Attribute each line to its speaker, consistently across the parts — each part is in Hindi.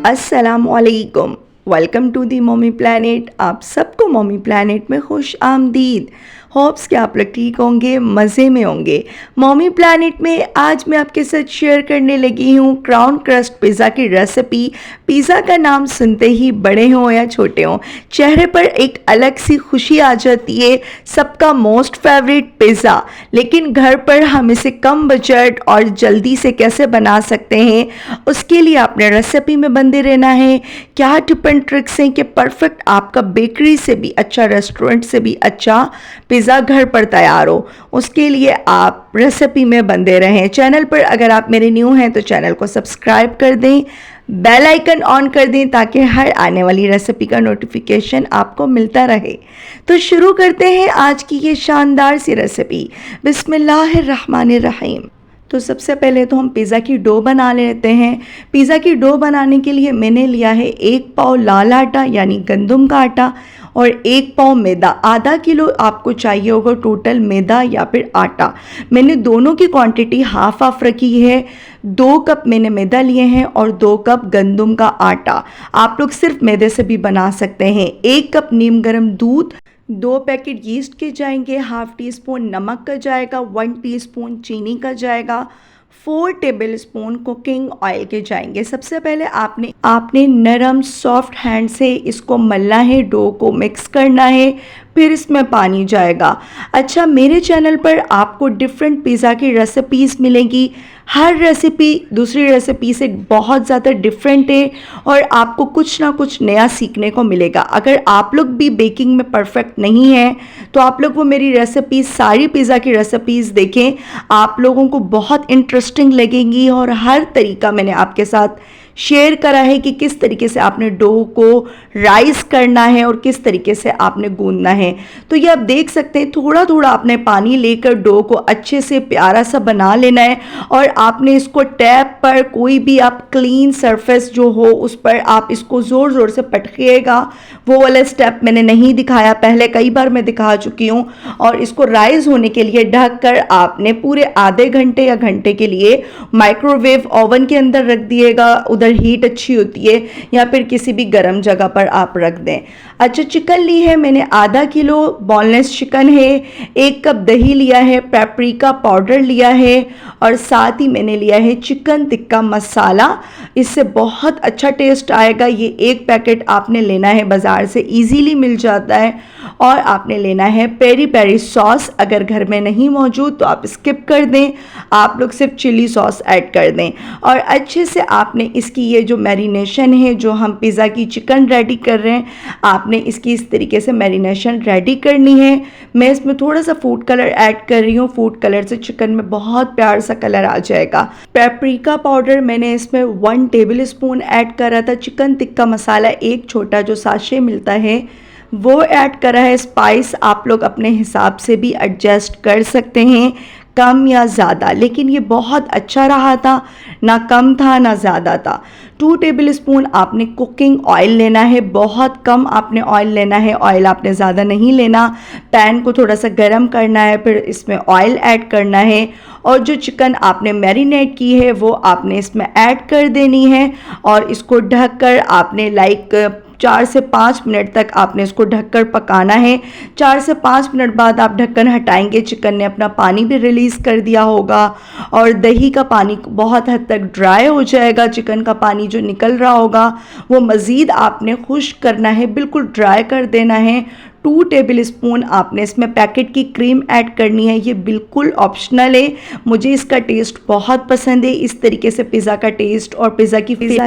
Speaker 1: अस्सलामुअलैकुम। Welcome to the mummy planet. आप सबको मम्मी प्लानट में खुश आमदीद। होप्स कि आप लोग ठीक होंगे, मज़े में होंगे। मम्मी प्लानट में आज मैं आपके साथ शेयर करने लगी हूँ क्राउन क्रस्ट पिज़्ज़ा की रेसिपी। पिज़्ज़ा का नाम सुनते ही बड़े हों या छोटे हों, चेहरे पर एक अलग सी खुशी आ जाती है। सबका मोस्ट फेवरेट पिज़्ज़ा, लेकिन घर पर हम इसे कम बजट और जल्दी से कैसे बना सकते हैं, उसके लिए आपने रेसिपी में बंदे रहना है। क्या टिप एंड ट्रिक्स हैं कि परफेक्ट आपका बेकरी से भी अच्छा, रेस्टोरेंट से भी अच्छा पिज़्ज़ा घर पर तैयार हो, उसके लिए आप रेसिपी में बंदे रहें। चैनल पर अगर आप मेरे न्यू हैं तो चैनल को सब्सक्राइब कर दें, बेल आइकन ऑन कर दें ताकि हर आने वाली रेसिपी का नोटिफिकेशन आपको मिलता रहे। तो शुरू करते हैं आज की ये शानदार सी रेसिपी। बिस्मिल्लाहिर्रहमानिर्रहीम। तो सबसे पहले तो हम पिज़्ज़ा की डो बना लेते हैं। पिज़्ज़ा की डो बनाने के लिए मैंने लिया है 1 पाव लाल आटा यानी गंदम का आटा और 1 पाव मैदा। आधा किलो आपको चाहिए होगा टोटल मैदा या फिर आटा। मैंने दोनों की क्वांटिटी हाफ हाफ रखी है। 2 कप मैंने मैदा लिए हैं और 2 कप गंदम का आटा। आप लोग सिर्फ मैदे से भी बना सकते हैं। 1 कप नीम गर्म दूध, 2 पैकेट यीस्ट के जाएंगे, हाफ टी स्पून नमक का जाएगा, 1 टीस्पून चीनी का जाएगा, 4 टेबल स्पून कुकिंग ऑयल के जाएंगे। सबसे पहले आपने नरम सॉफ्ट हैंड से इसको मलना है, डो को मिक्स करना है, फिर इसमें पानी जाएगा। अच्छा, मेरे चैनल पर आपको डिफरेंट पिज़्ज़ा की रेसिपीज़ मिलेंगी। हर रेसिपी दूसरी रेसिपी से बहुत ज़्यादा डिफरेंट है और आपको कुछ ना कुछ नया सीखने को मिलेगा। अगर आप लोग भी बेकिंग में परफेक्ट नहीं हैं तो आप लोग वो मेरी रेसिपी, सारी पिज़्ज़ा की रेसिपीज़ देखें, आप लोगों को बहुत इंटरेस्टिंग लगेंगी। और हर तरीका मैंने आपके साथ शेयर करा है कि किस तरीके से आपने डो को राइस करना है और किस तरीके से आपने गूंदना है। तो ये आप देख सकते हैं, थोड़ा थोड़ा आपने पानी लेकर डो को अच्छे से प्यारा सा बना लेना है और आपने इसको टैप पर, कोई भी आप क्लीन सरफेस जो हो उस पर आप इसको ज़ोर ज़ोर से पटकिएगा। वो वाला स्टेप मैंने नहीं दिखाया, पहले कई बार मैं दिखा चुकी हूँ। और इसको राइस होने के लिए ढक कर आपने पूरे आधे घंटे या घंटे के लिए माइक्रोवेव ओवन के अंदर रख दिएगा। उधर हीट अच्छी होती है, या फिर किसी भी गर्म जगह पर आप रख दें। अच्छा, चिकन ली है मैंने, आधा किलो बोनलेस चिकन है, 1 कप दही लिया है, पेपरिका पाउडर लिया है और साथ ही मैंने लिया है चिकन टिक्का मसाला। इससे बहुत अच्छा टेस्ट आएगा। ये 1 पैकेट आपने लेना है, बाज़ार से इजीली मिल जाता है। और आपने लेना है पेरी पेरी सॉस, अगर घर में नहीं मौजूद तो आप स्किप कर दें, आप लोग सिर्फ चिली सॉस ऐड कर दें। और अच्छे से आपने इसकी ये जो मैरिनेशन है, जो हम पिज़्ज़ा की चिकन रेडी कर रहे हैं, आपने इसकी इस तरीके से मैरिनेशन रेडी करनी है। मैं इसमें थोड़ा सा फूड कलर ऐड कर रही हूँ, फूड कलर से चिकन में बहुत प्यार सा कलर आ जाएगा। पेपरिका पाउडर मैंने इसमें 1 टेबल स्पून ऐड करा था। चिकन टिक्का मसाला एक छोटा जो साशे मिलता है वो ऐड करा है। स्पाइस आप लोग अपने हिसाब से भी एडजस्ट कर सकते हैं, कम या ज़्यादा, लेकिन ये बहुत अच्छा रहा था, ना कम था ना ज़्यादा था। 2 टेबल स्पून आपने कुकिंग ऑयल लेना है, बहुत कम आपने ऑयल लेना है, ऑयल आपने ज़्यादा नहीं लेना। पैन को थोड़ा सा गर्म करना है, फिर इसमें ऑयल ऐड करना है और जो चिकन आपने मैरिनेट की है वो आपने इसमें ऐड कर देनी है और इसको ढककर आपने 4 से 5 मिनट तक आपने इसको ढककर पकाना है। 4 से 5 मिनट बाद आप ढक्कन हटाएंगे, चिकन ने अपना पानी भी रिलीज़ कर दिया होगा और दही का पानी बहुत हद तक ड्राई हो जाएगा। चिकन का पानी जो निकल रहा होगा वो मज़ीद आपने खुश्क करना है, बिल्कुल ड्राई कर देना है। 2 टेबल स्पून आपने इसमें पैकेट की क्रीम ऐड करनी है, ये बिल्कुल ऑप्शनल है। मुझे इसका टेस्ट बहुत पसंद है। इस तरीके से पिज़्ज़ा का टेस्ट और पिज़्ज़ा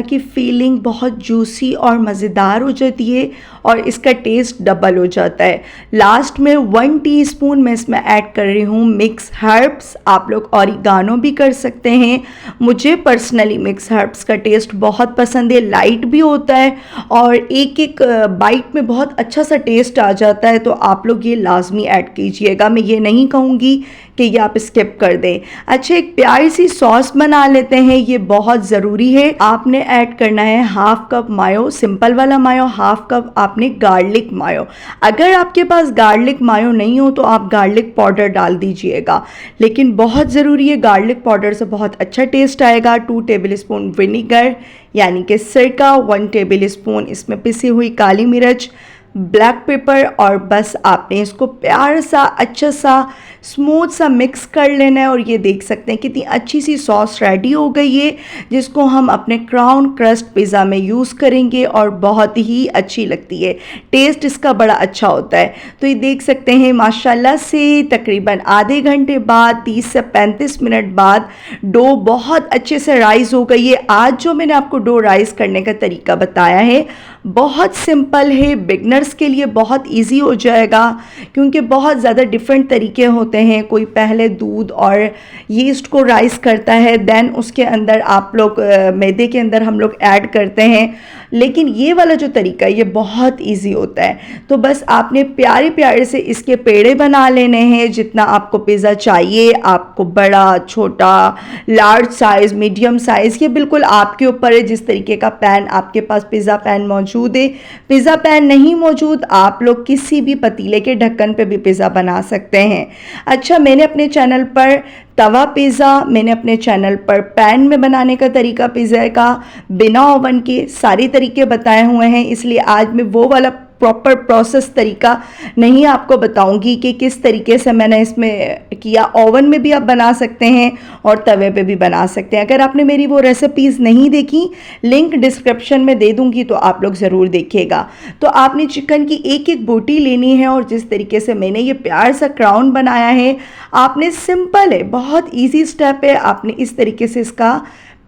Speaker 1: की फीलिंग बहुत जूसी और मज़ेदार हो जाती है और इसका टेस्ट डबल हो जाता है। लास्ट में 1 टीस्पून मैं इसमें ऐड कर रही हूँ मिक्स हर्ब्स। आप लोग ऑरिगानो भी कर सकते हैं। मुझे पर्सनली मिक्स हर्ब्स का टेस्ट बहुत पसंद है, लाइट भी होता है और एक एक बाइट में बहुत अच्छा सा टेस्ट आ जाता जाता है, तो आप लोग ये लाजमी ऐड कीजिएगा। मैं ये नहीं कहूँगी कि ये आप स्किप कर दें। अच्छा, एक प्यारी सी सॉस बना लेते हैं, ये बहुत ज़रूरी है। आपने ऐड करना है हाफ कप मायो, सिंपल वाला मायो, हाफ कप आपने गार्लिक मायो। अगर आपके पास गार्लिक मायो नहीं हो तो आप गार्लिक पाउडर डाल दीजिएगा, लेकिन बहुत ज़रूरी है, गार्लिक पाउडर से बहुत अच्छा टेस्ट आएगा। 2 टेबल स्पून विनीगर यानी कि सिरका, 1 टेबल स्पून इसमें पिसी हुई काली मिर्च, ब्लैक पेपर, और बस आपने इसको प्यार सा अच्छा सा स्मूथ सा मिक्स कर लेना है। और ये देख सकते हैं कितनी अच्छी सी सॉस रेडी हो गई है, जिसको हम अपने क्राउन क्रस्ट पिज़्ज़ा में यूज़ करेंगे और बहुत ही अच्छी लगती है, टेस्ट इसका बड़ा अच्छा होता है। तो ये देख सकते हैं माशाल्लाह से तकरीबन आधे घंटे बाद, 30 से 35 मिनट बाद डो बहुत अच्छे से राइज़ हो गई है। आज जो मैंने आपको डो राइज़ करने का तरीका बताया है बहुत सिंपल है, बिगनर्स के लिए बहुत इजी हो जाएगा, क्योंकि बहुत ज़्यादा डिफरेंट तरीके होते हैं। कोई पहले दूध और यीस्ट को राइस करता है, देन उसके अंदर आप लोग मैदे के अंदर हम लोग ऐड करते हैं, लेकिन ये वाला जो तरीका है ये बहुत इजी होता है। तो बस आपने प्यारे प्यारे से इसके पेड़े बना लेने हैं, जितना आपको पिज़्ज़ा चाहिए, आपको बड़ा, छोटा, लार्ज साइज़, मीडियम साइज़, ये बिल्कुल आपके ऊपर है। जिस तरीके का पैन आपके पास पिज़्ज़ा पैन मौजूद है, पिज़्ज़ा पैन नहीं मौजूद आप लोग किसी भी पतीले के ढक्कन पे भी पिज़्ज़ा बना सकते हैं। अच्छा, मैंने अपने चैनल पर तवा पिज़्ज़ा, मैंने अपने चैनल पर पैन में बनाने का तरीका पिज़्ज़ा का बिना ओवन के सारे तरीके बताए हुए हैं, इसलिए आज मैं वो वाला प्रॉपर प्रोसेस तरीका नहीं आपको बताऊंगी कि किस तरीके से मैंने इसमें किया। ओवन में भी आप बना सकते हैं और तवे पे भी बना सकते हैं। अगर आपने मेरी वो रेसिपीज़ नहीं देखी, लिंक डिस्क्रिप्शन में दे दूंगी, तो आप लोग ज़रूर देखिएगा। तो आपने चिकन की एक एक बोटी लेनी है, और जिस तरीके से मैंने ये प्यार सा क्राउन बनाया है, आपने सिंपल है, बहुत ईजी स्टेप है, आपने इस तरीके से इसका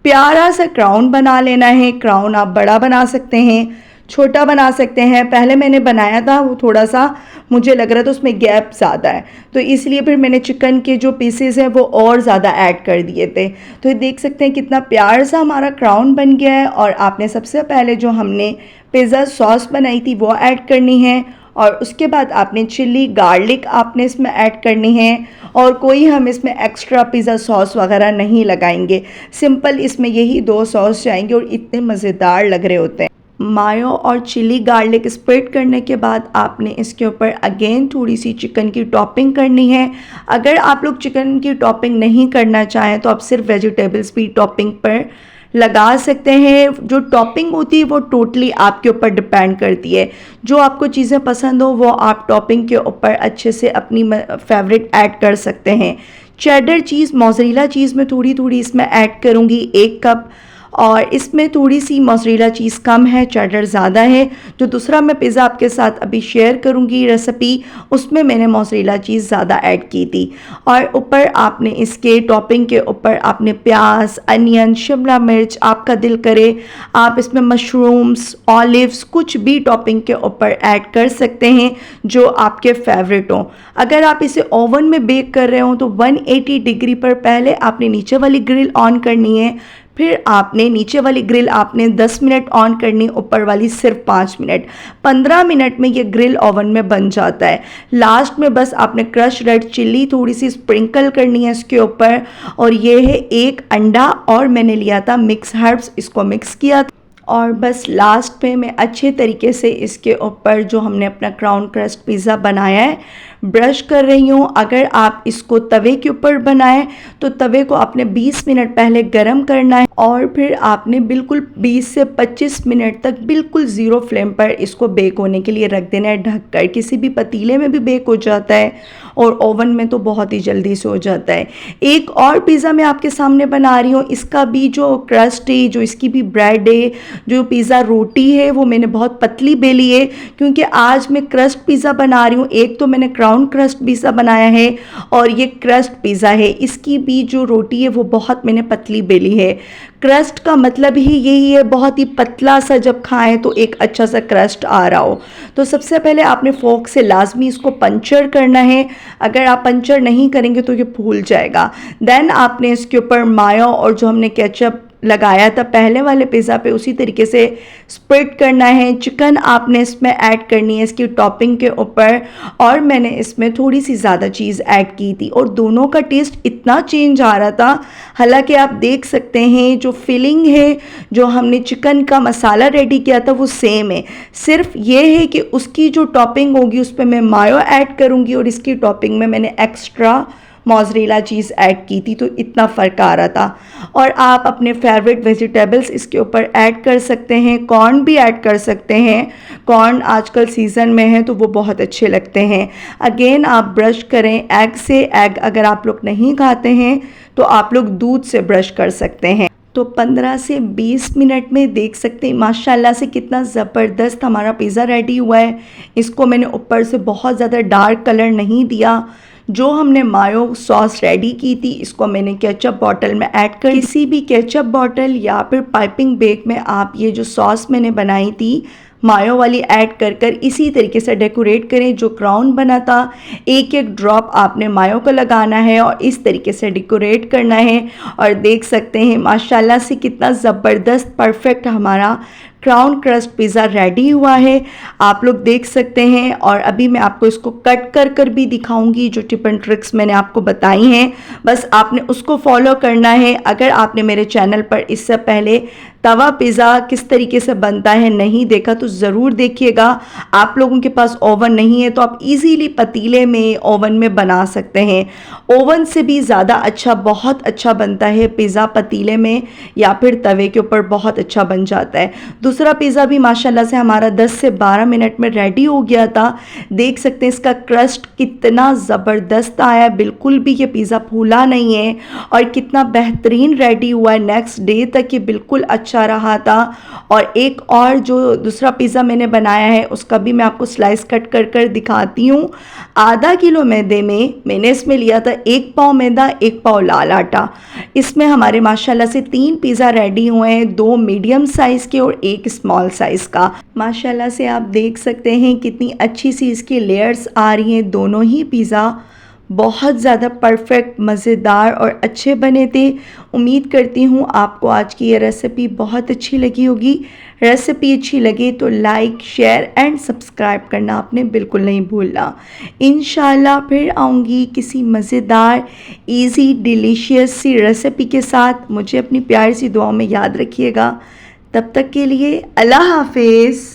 Speaker 1: प्यारा सा क्राउन बना लेना है। क्राउन आप बड़ा बना सकते हैं, छोटा बना सकते हैं। पहले मैंने बनाया था वो थोड़ा सा मुझे लग रहा था उसमें गैप ज़्यादा है, तो इसलिए फिर मैंने चिकन के जो पीसेस हैं वो और ज़्यादा ऐड कर दिए थे। तो ये देख सकते हैं कितना प्यार सा हमारा क्राउन बन गया है। और आपने सबसे पहले जो हमने पिज़्ज़ा सॉस बनाई थी वो ऐड करनी है, और उसके बाद आपने चिल्ली गार्लिक आपने इसमें ऐड करनी है, और कोई हम इसमें एक्स्ट्रा पिज़्ज़ा सॉस वगैरह नहीं लगाएंगे, सिंपल इसमें यही 2 सॉस जाएंगे और इतने मज़ेदार लग रहे होते हैं। मायो और चिली गार्लिक स्प्रेड करने के बाद आपने इसके ऊपर अगेन थोड़ी सी चिकन की टॉपिंग करनी है। अगर आप लोग चिकन की टॉपिंग नहीं करना चाहें तो आप सिर्फ वेजिटेबल्स भी टॉपिंग पर लगा सकते हैं। जो टॉपिंग होती है वो टोटली आपके ऊपर डिपेंड करती है, जो आपको चीज़ें पसंद हो वो आप टॉपिंग के ऊपर अच्छे से अपनी फेवरेट ऐड कर सकते हैं। चेडर चीज़, मोज़रेला चीज़ में थोड़ी थोड़ी इसमें ऐड करूँगी, 1 कप, और इसमें थोड़ी सी मोज़रेला चीज़ कम है, चेडर ज़्यादा है। जो दूसरा मैं पिज़्ज़ा आपके साथ अभी शेयर करूँगी रेसिपी, उसमें मैंने मोज़रेला चीज़ ज़्यादा ऐड की थी। और ऊपर आपने इसके टॉपिंग के ऊपर आपने प्याज, अनियन, शिमला मिर्च, आपका दिल करे आप इसमें मशरूम्स, ऑलिव्स, कुछ भी टॉपिंग के ऊपर ऐड कर सकते हैं जो आपके फेवरेट हों। अगर आप इसे ओवन में बेक कर रहे हो तो 180 डिग्री पर पहले आपने नीचे वाली ग्रिल ऑन करनी है, फिर आपने नीचे वाली ग्रिल आपने 10 मिनट ऑन करनी, ऊपर वाली सिर्फ 5 मिनट। 15 मिनट में ये ग्रिल ओवन में बन जाता है। लास्ट में बस आपने क्रश रेड चिल्ली थोड़ी सी स्प्रिंकल करनी है इसके ऊपर, और ये है 1 अंडा, और मैंने लिया था मिक्स हर्ब्स, इसको मिक्स किया था। और बस लास्ट पे मैं अच्छे तरीके से इसके ऊपर जो हमने अपना क्राउन क्रस्ट पिज़्ज़ा बनाया है ब्रश कर रही हूँ। अगर आप इसको तवे के ऊपर बनाएं तो तवे को आपने 20 मिनट पहले गरम करना है, और फिर आपने बिल्कुल 20 से 25 मिनट तक बिल्कुल ज़ीरो फ्लेम पर इसको बेक होने के लिए रख देना है ढककर। किसी भी पतीले में भी बेक हो जाता है, और ओवन में तो बहुत ही जल्दी से हो जाता है। एक और पिज़्ज़ा मैं आपके सामने बना रही हूँ, इसका भी जो क्रस्ट है, जो इसकी भी ब्रेड है, जो पिज़्ज़ा रोटी है, वो मैंने बहुत पतली बेली है, क्योंकि आज मैं क्रस्ट पिज़्ज़ा बना रही हूँ। एक तो मैंने क्राउन क्रस्ट पिज़्ज़ा बनाया है, और ये क्रस्ट पिज़्ज़ा है, इसकी भी जो रोटी है वो बहुत मैंने पतली बेली है। क्रस्ट का मतलब ही यही है, बहुत ही पतला सा जब खाएं तो एक अच्छा सा क्रस्ट आ रहा हो। तो सबसे पहले आपने फोक से लाजमी इसको पंचर करना है, अगर आप पंचर नहीं करेंगे तो ये फूल जाएगा। देन आपने इसके ऊपर मायो और जो हमने केचप लगाया था पहले वाले पिज़्ज़ा पे उसी तरीके से स्प्रेड करना है। चिकन आपने इसमें ऐड करनी है इसकी टॉपिंग के ऊपर, और मैंने इसमें थोड़ी सी ज़्यादा चीज़ ऐड की थी और दोनों का टेस्ट इतना चेंज आ रहा था। हालांकि आप देख सकते हैं जो फिलिंग है, जो हमने चिकन का मसाला रेडी किया था वो सेम है, सिर्फ ये है कि उसकी जो टॉपिंग होगी उस पर मैं मायो ऐड करूँगी और इसकी टॉपिंग में मैंने एक्स्ट्रा मोज़रेला चीज़ ऐड की थी, तो इतना फ़र्क आ रहा था। और आप अपने फेवरेट वेजिटेबल्स इसके ऊपर ऐड कर सकते हैं, कॉर्न भी ऐड कर सकते हैं, कॉर्न आजकल सीज़न में है तो वो बहुत अच्छे लगते हैं। अगेन आप ब्रश करें एग से, एग अगर आप लोग नहीं खाते हैं तो आप लोग दूध से ब्रश कर सकते हैं। तो 15 से 20 मिनट में देख सकते हैं माशाल्लाह से कितना ज़बरदस्त हमारा पिज़्ज़ा रेडी हुआ है। इसको मैंने ऊपर से बहुत ज़्यादा डार्क कलर नहीं दिया। जो हमने मायो सॉस रेडी की थी इसको मैंने केचप बॉटल में ऐड कर, किसी भी केचप बॉटल या फिर पाइपिंग बैग में आप ये जो सॉस मैंने बनाई थी मायो वाली ऐड कर कर इसी तरीके से डेकोरेट करें। जो क्राउन बना था एक एक ड्रॉप आपने मायो को लगाना है और इस तरीके से डेकोरेट करना है। और देख सकते हैं माशाल्लाह से कितना ज़बरदस्त परफेक्ट हमारा क्राउन क्रस्ट पिज़्ज़ा रेडी हुआ है, आप लोग देख सकते हैं। और अभी मैं आपको इसको कट कर कर भी दिखाऊंगी, जो टिप एंड ट्रिक्स मैंने आपको बताई हैं बस आपने उसको फॉलो करना है। अगर आपने मेरे चैनल पर इससे पहले तवा पिज़्ज़ा किस तरीके से बनता है नहीं देखा तो ज़रूर देखिएगा। आप लोगों के पास ओवन नहीं है तो आप इजीली पतीले में ओवन में बना सकते हैं। ओवन से भी ज़्यादा अच्छा, बहुत अच्छा बनता है पिज़्ज़ा पतीले में या फिर तवे के ऊपर बहुत अच्छा बन जाता है। दूसरा पिज़्ज़ा भी माशाल्लाह से हमारा 10 से 12 मिनट में रेडी हो गया था। देख सकते हैं इसका क्रस्ट कितना ज़बरदस्त आया है, बिल्कुल भी ये पिज़्ज़ा फूला नहीं है और कितना बेहतरीन रेडी हुआ है। नेक्स्ट डे तक ये बिल्कुल अच्छा रहा था। और एक और जो दूसरा पिज़्ज़ा मैंने बनाया है उसका भी मैं आपको स्लाइस कट कर कर दिखाती हूँ। आधा किलो मैदे में मैंने इसमें लिया था 1 पाव मैदा, 1 पाव लाल आटा। इसमें हमारे माशाल्लाह से 3 पिज़्ज़ा रेडी हुए हैं, 2 मीडियम साइज़ के और 1 स्मॉल साइज़ का। माशाल्लाह से आप देख सकते हैं कितनी अच्छी सी इसकी लेयर्स आ रही हैं। दोनों ही पिज़्ज़ा बहुत ज़्यादा परफेक्ट, मज़ेदार और अच्छे बने थे। उम्मीद करती हूँ आपको आज की ये रेसिपी बहुत अच्छी लगी होगी। रेसिपी अच्छी लगे तो लाइक, शेयर एंड सब्सक्राइब करना आपने बिल्कुल नहीं भूलना। इंशाल्लाह फिर आऊँगी किसी मज़ेदार, इजी, डिलीशियस सी रेसिपी के साथ। मुझे अपनी प्यारी सी दुआओं में याद रखिएगा। तब तक के लिए अल्लाह हाफिज़।